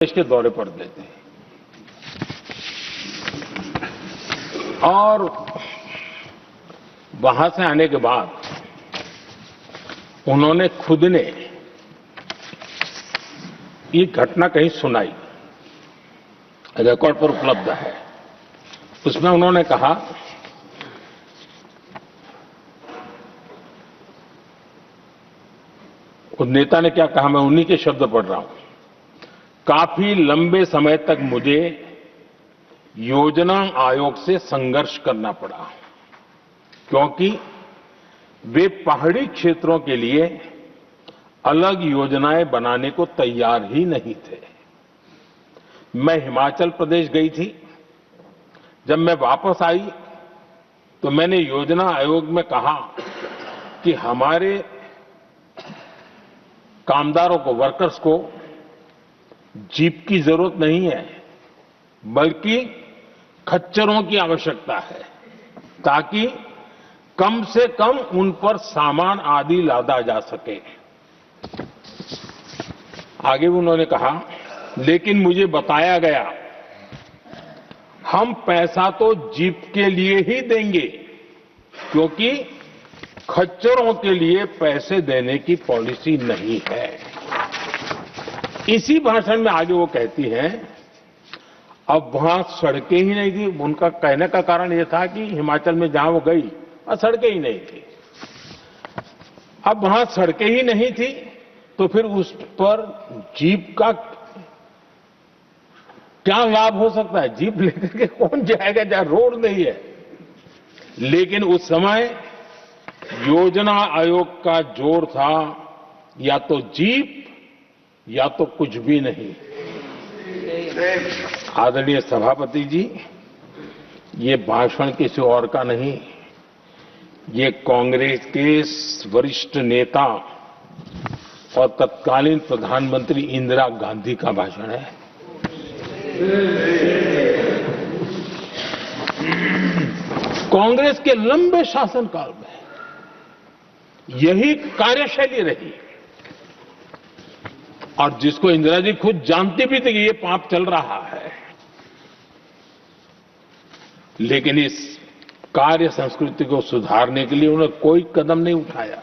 देश के दौरे पर गए थे और वहां से आने के बाद उन्होंने खुद ने ये घटना कहीं सुनाई, रिकॉर्ड पर उपलब्ध है। उसमें उन्होंने कहा उस नेता ने क्या कहा, मैं उन्हीं के शब्द पढ़ रहा हूं। काफी लंबे समय तक मुझे योजना आयोग से संघर्ष करना पड़ा क्योंकि वे पहाड़ी क्षेत्रों के लिए अलग योजनाएं बनाने को तैयार ही नहीं थे। मैं हिमाचल प्रदेश गई थी। जब मैं वापस आई तो मैंने योजना आयोग में कहा कि हमारे कामदारों को, वर्कर्स को जीप की जरूरत नहीं है, बल्कि खच्चरों की आवश्यकता है ताकि कम से कम उन पर सामान आदि लादा जा सके। आगे उन्होंने कहा, लेकिन मुझे बताया गया हम पैसा तो जीप के लिए ही देंगे क्योंकि खच्चरों के लिए पैसे देने की पॉलिसी नहीं है। इसी भाषण में आगे वो कहती हैं, अब वहां सड़कें ही नहीं थी। उनका कहने का कारण यह था कि हिमाचल में जहां वो गई वहां सड़कें ही नहीं थी। अब वहां सड़कें ही नहीं थी तो फिर उस पर जीप का क्या लाभ हो सकता है? जीप लेकर के कौन जाएगा जहां रोड नहीं है? लेकिन उस समय योजना आयोग का जोर था या तो जीप या तो कुछ भी नहीं। आदरणीय सभापति जी, ये भाषण किसी और का नहीं, ये कांग्रेस के वरिष्ठ नेता और तत्कालीन प्रधानमंत्री इंदिरा गांधी का भाषण है। कांग्रेस के लंबे शासनकाल में यही कार्यशैली रही और जिसको इंदिरा जी खुद जानती भी थी कि ये पाप चल रहा है, लेकिन इस कार्य संस्कृति को सुधारने के लिए उन्होंने कोई कदम नहीं उठाया।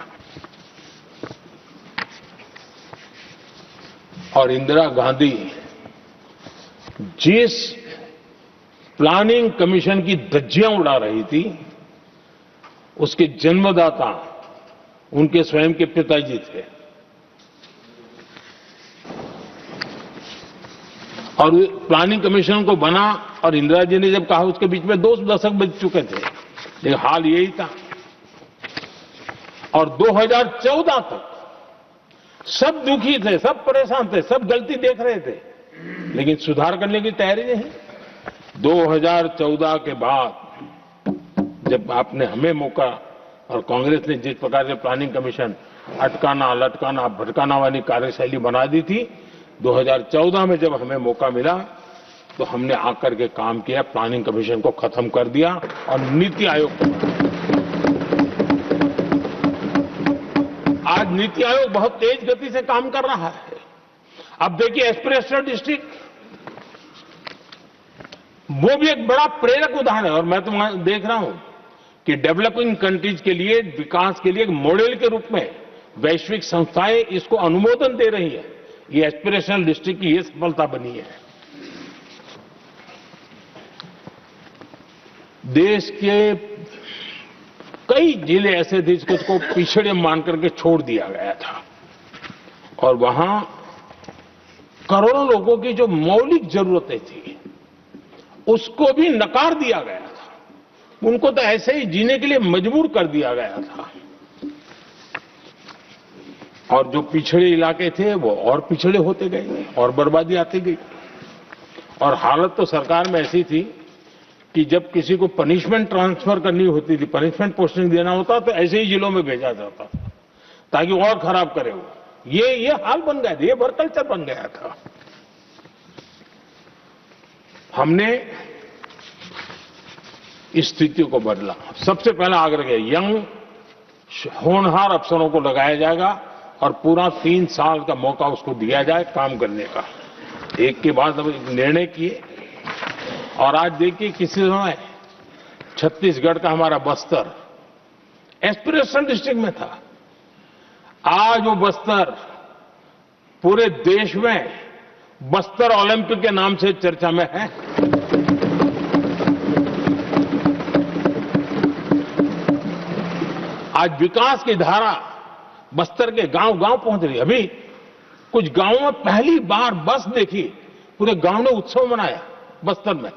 और इंदिरा गांधी जिस प्लानिंग कमीशन की धज्जियां उड़ा रही थी, उसके जन्मदाता उनके स्वयं के पिताजी थे। और प्लानिंग कमीशन को बना और इंदिरा जी ने जब कहा, उसके बीच में 2 दशक बज चुके थे, लेकिन हाल यही था। और 2014 तक सब दुखी थे, सब परेशान थे, सब गलती देख रहे थे, लेकिन सुधार करने की तैयारी नहीं। 2014 के बाद जब आपने हमें मौका और कांग्रेस ने जिस प्रकार से प्लानिंग कमीशन अटकाना, लटकाना, भटकाना वाली कार्यशैली बना दी थी, 2014 में जब हमें मौका मिला तो हमने आकर के काम किया, प्लानिंग कमीशन को खत्म कर दिया और नीति आयोग को। आज नीति आयोग बहुत तेज गति से काम कर रहा है। अब देखिए एस्पिरेशनल डिस्ट्रिक्ट, वो भी एक बड़ा प्रेरक उदाहरण है। और मैं तो देख रहा हूं कि डेवलपिंग कंट्रीज के लिए, विकास के लिए एक मॉडल के रूप में वैश्विक संस्थाएं इसको अनुमोदन दे रही है। ये एस्पिरेशनल डिस्ट्रिक्ट की ये सफलता बनी है। देश के कई जिले ऐसे थे जिसको पिछड़े मान करके छोड़ दिया गया था और वहां करोड़ों लोगों की जो मौलिक जरूरतें थी उसको भी नकार दिया गया था। उनको तो ऐसे ही जीने के लिए मजबूर कर दिया गया था। और जो पिछड़े इलाके थे वो और पिछड़े होते गए और बर्बादी आती गई। और हालत तो सरकार में ऐसी थी कि जब किसी को पनिशमेंट ट्रांसफर करनी होती थी, पनिशमेंट पोस्टिंग देना होता तो ऐसे ही जिलों में भेजा जाता था ताकि और खराब करे वो। ये हाल बन गया था, ये वर्क कल्चर बन गया था। हमने इस स्थिति को बदला। सबसे पहला आग्रह किया, यंग होनहार अफसरों को लगाया जाएगा और पूरा 3 साल का मौका उसको दिया जाए काम करने का। एक के बाद अब एक निर्णय किए। और आज देखिए किसी समय छत्तीसगढ़ का हमारा बस्तर एस्पिरेशनल डिस्ट्रिक्ट में था, आज वो बस्तर पूरे देश में बस्तर ओलंपिक के नाम से चर्चा में है। आज विकास की धारा बस्तर के गांव-गांव पहुंच रही है। अभी कुछ गांवों में पहली बार बस देखी, पूरे गांव ने उत्सव मनाया बस्तर में।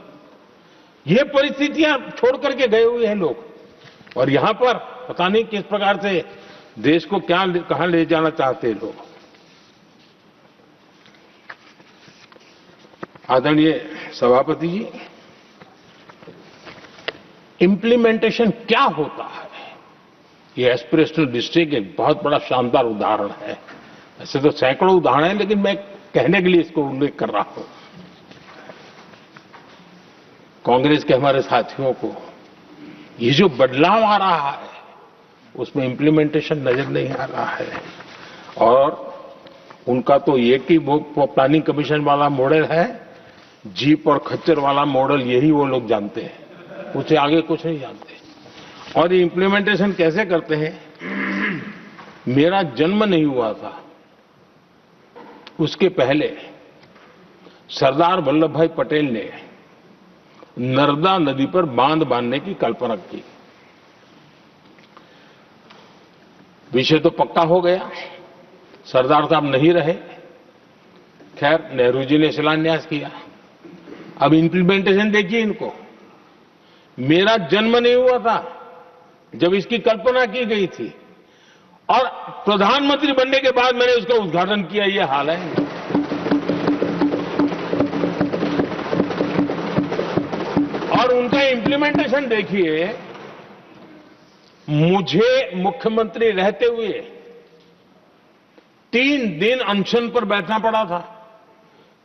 ये परिस्थितियां छोड़ करके गए हुए हैं लोग, और यहां पर पता नहीं किस प्रकार से देश को कहां ले जाना चाहते हैं लोग। आदरणीय सभापति जी, इंप्लीमेंटेशन क्या होता है, ये एस्पिरेशनल डिस्ट्रिक्ट एक बहुत बड़ा शानदार उदाहरण है। ऐसे तो सैकड़ों उदाहरण हैं, लेकिन मैं कहने के लिए इसको उल्लेख कर रहा हूं। कांग्रेस के हमारे साथियों को ये जो बदलाव आ रहा है उसमें इंप्लीमेंटेशन नजर नहीं आ रहा है, और उनका तो एक ही वो प्लानिंग कमीशन वाला मॉडल है, जीप और खच्चर वाला मॉडल, यही वो लोग जानते हैं, उससे आगे कुछ नहीं जानते। और ये इंप्लीमेंटेशन कैसे करते हैं, मेरा जन्म नहीं हुआ था उसके पहले सरदार वल्लभ भाई पटेल ने नर्मदा नदी पर बांध बांधने की कल्पना की। विषय तो पक्का हो गया, सरदार साहब नहीं रहे, खैर नेहरू जी ने शिलान्यास किया। अब इंप्लीमेंटेशन देखिए इनको, मेरा जन्म नहीं हुआ था जब इसकी कल्पना की गई थी, और प्रधानमंत्री बनने के बाद मैंने उसका उद्घाटन किया, ये हाल है। और उनका इंप्लीमेंटेशन देखिए, मुझे मुख्यमंत्री रहते हुए 3 दिन अनशन पर बैठना पड़ा था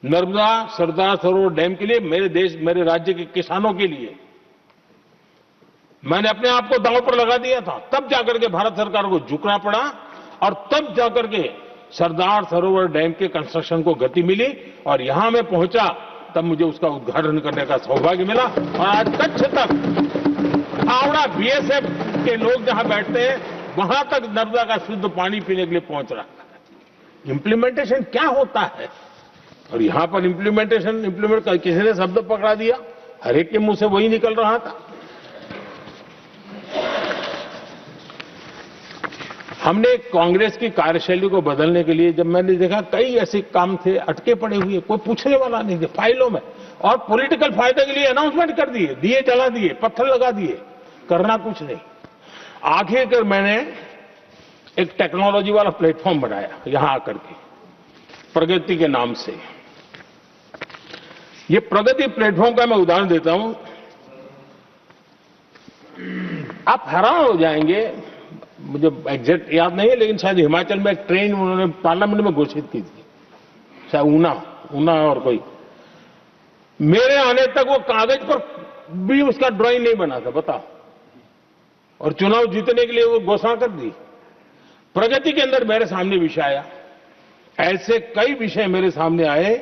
नर्मदा सरदार सरोवर डैम के लिए, मेरे राज्य के किसानों के लिए। मैंने अपने आप को दांव पर लगा दिया था, तब जाकर के भारत सरकार को झुकना पड़ा, और तब जाकर के सरदार सरोवर डैम के कंस्ट्रक्शन को गति मिली, और यहां मैं पहुंचा तब मुझे उसका उद्घाटन करने का सौभाग्य मिला। और आज कच्छ तक, हावड़ा बीएसएफ के लोग जहां बैठते हैं वहां तक नर्मदा का शुद्ध पानी पीने के लिए पहुंच रहा है। इंप्लीमेंटेशन क्या होता है, और यहां पर इम्प्लीमेंट किसी ने शब्द पकड़ा दिया, हर एक के मुंह से वही निकल रहा था। हमने कांग्रेस की कार्यशैली को बदलने के लिए, जब मैंने देखा कई ऐसे काम थे अटके पड़े हुए, कोई पूछने वाला नहीं थे फाइलों में, और पॉलिटिकल फायदे के लिए अनाउंसमेंट कर दिए, दिए जला दिए, पत्थर लगा दिए, करना कुछ नहीं। आखिरकार मैंने एक टेक्नोलॉजी वाला प्लेटफॉर्म बनाया यहां आकर के, प्रगति के नाम से। ये प्रगति प्लेटफॉर्म का मैं उदाहरण देता हूं, आप हैरान हो जाएंगे, मुझे एग्जैक्ट याद नहीं है, लेकिन शायद हिमाचल में एक ट्रेन उन्होंने पार्लियामेंट में घोषित की थी, शायद ऊना और कोई। मेरे आने तक वो कागज पर भी उसका ड्राइंग नहीं बना था, बताओ, और चुनाव जीतने के लिए वो घोषणा कर दी। प्रगति के अंदर मेरे सामने विषय आया, ऐसे कई विषय मेरे सामने आए,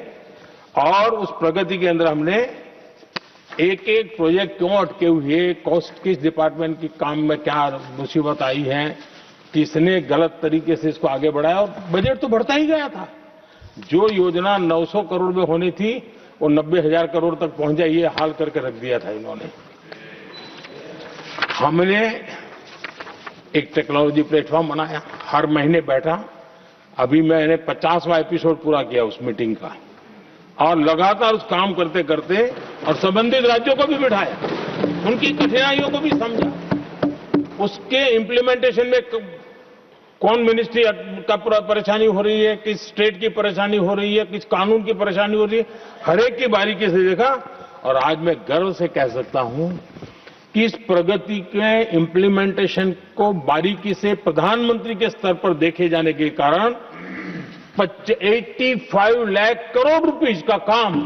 और उस प्रगति के अंदर हमने एक एक प्रोजेक्ट क्यों अटके हुए, कॉस्ट किस डिपार्टमेंट की काम में क्या मुसीबत आई है, किसने गलत तरीके से इसको आगे बढ़ाया, और बजट तो बढ़ता ही गया था। जो योजना 900 करोड़ में होनी थी वो 90,000 करोड़ तक पहुंच जाए, ये हाल करके रख दिया था इन्होंने। हमने एक टेक्नोलॉजी प्लेटफॉर्म बनाया, हर महीने बैठा, अभी मैंने 50वां एपिसोड पूरा किया उस मीटिंग का, और लगातार उस काम करते करते और संबंधित राज्यों को भी बिठाया, उनकी कठिनाइयों को भी समझा, उसके इंप्लीमेंटेशन में कौन मिनिस्ट्री का परेशानी हो रही है, किस स्टेट की परेशानी हो रही है, किस कानून की परेशानी हो रही है, हर एक की बारीकी से देखा। और आज मैं गर्व से कह सकता हूं कि इस प्रगति के इंप्लीमेंटेशन को बारीकी से प्रधानमंत्री के स्तर पर देखे जाने के कारण 85 लाख करोड़ रुपीस का काम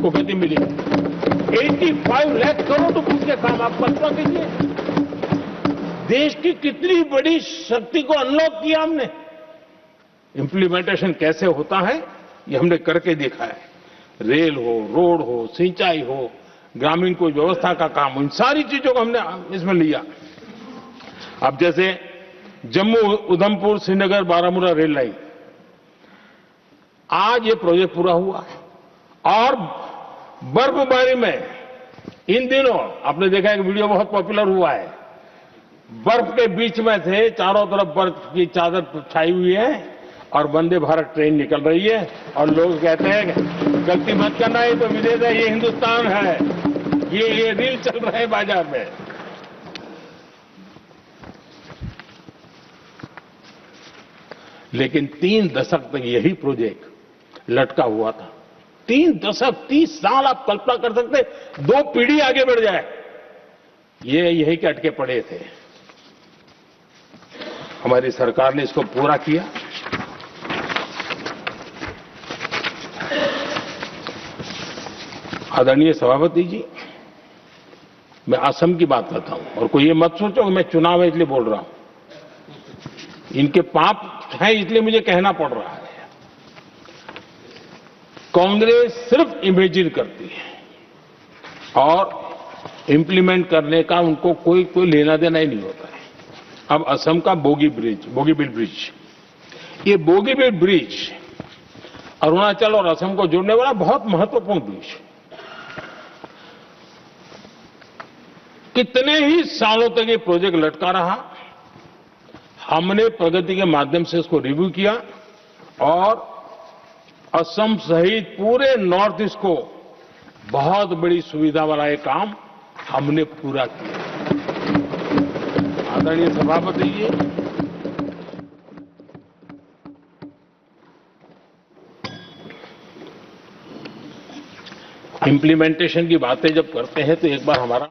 को गति मिली। 85 लाख करोड़ रुपीस के काम, आप कल्पना कीजिए, देश की कितनी बड़ी शक्ति को अनलॉक किया हमने। इंप्लीमेंटेशन कैसे होता है ये हमने करके देखा है। रेल हो, रोड हो, सिंचाई हो, ग्रामीण को व्यवस्था का काम हो, इन सारी चीजों को हमने इसमें लिया। अब जैसे जम्मू उधमपुर श्रीनगर बारामूला रेल लाइन, आज ये प्रोजेक्ट पूरा हुआ और बर्फबारी में इन दिनों आपने देखा एक वीडियो बहुत पॉपुलर हुआ है, बर्फ के बीच में थे, चारों तरफ बर्फ की चादर छाई हुई है और वंदे भारत ट्रेन निकल रही है और लोग कहते हैं गलती मत करना, ये तो विदेश है, ये हिंदुस्तान है, ये रील चल रहे हैं बाजार में। लेकिन 3 दशक तक यही प्रोजेक्ट लटका हुआ था। 3 दशक, 30 साल आप कल्पना कर सकते, 2 पीढ़ी आगे बढ़ जाए, ये यही के अटके पड़े थे। हमारी सरकार ने इसको पूरा किया। आदरणीय सभापति जी, मैं असम की बात करता हूं और कोई ये मत सोचो कि मैं चुनाव है इसलिए बोल रहा हूं। इनके पाप है इसलिए मुझे कहना पड़ रहा है। कांग्रेस सिर्फ इमेजिन करती है और इंप्लीमेंट करने का उनको कोई लेना देना ही नहीं होता है। अब असम का बोगीबील ब्रिज, ये बोगीबील ब्रिज अरुणाचल और असम को जोड़ने वाला बहुत महत्वपूर्ण ब्रिज, कितने ही सालों तक ये प्रोजेक्ट लटका रहा। हमने प्रगति के माध्यम से इसको रिव्यू किया और असम सहित पूरे नॉर्थ ईस्ट को बहुत बड़ी सुविधा वाला ये काम हमने पूरा किया। आदरणीय सभापति जी, इंप्लीमेंटेशन की बातें जब करते हैं तो एक बार हमारा